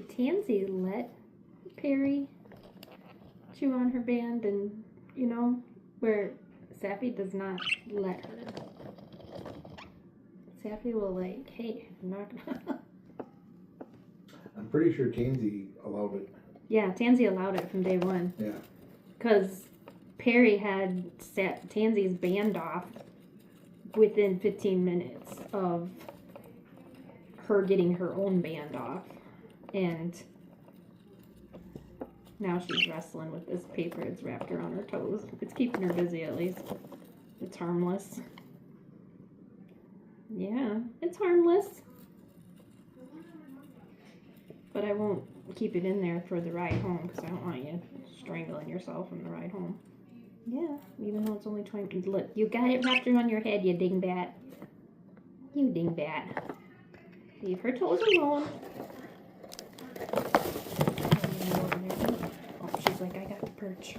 See, Tanzy let Perry chew on her band, and you know, where Saffy does not let her. Saffy will like, hey, I'm not gonna. I'm pretty sure Tanzy allowed it. Yeah, Tanzy allowed it from day one. Yeah. Because Perry had set Tanzy's band off within 15 minutes of her getting her own band off. And now she's wrestling with this paper. It's wrapped around her toes. It's keeping her busy at least. It's harmless. Yeah, it's harmless. But I won't keep it in there for the ride home because I don't want you strangling yourself on the ride home. Yeah, even though it's only 20. Look, you got it wrapped around your head, you dingbat. You dingbat. Leave her toes alone. Oh, she's like, I got the perch.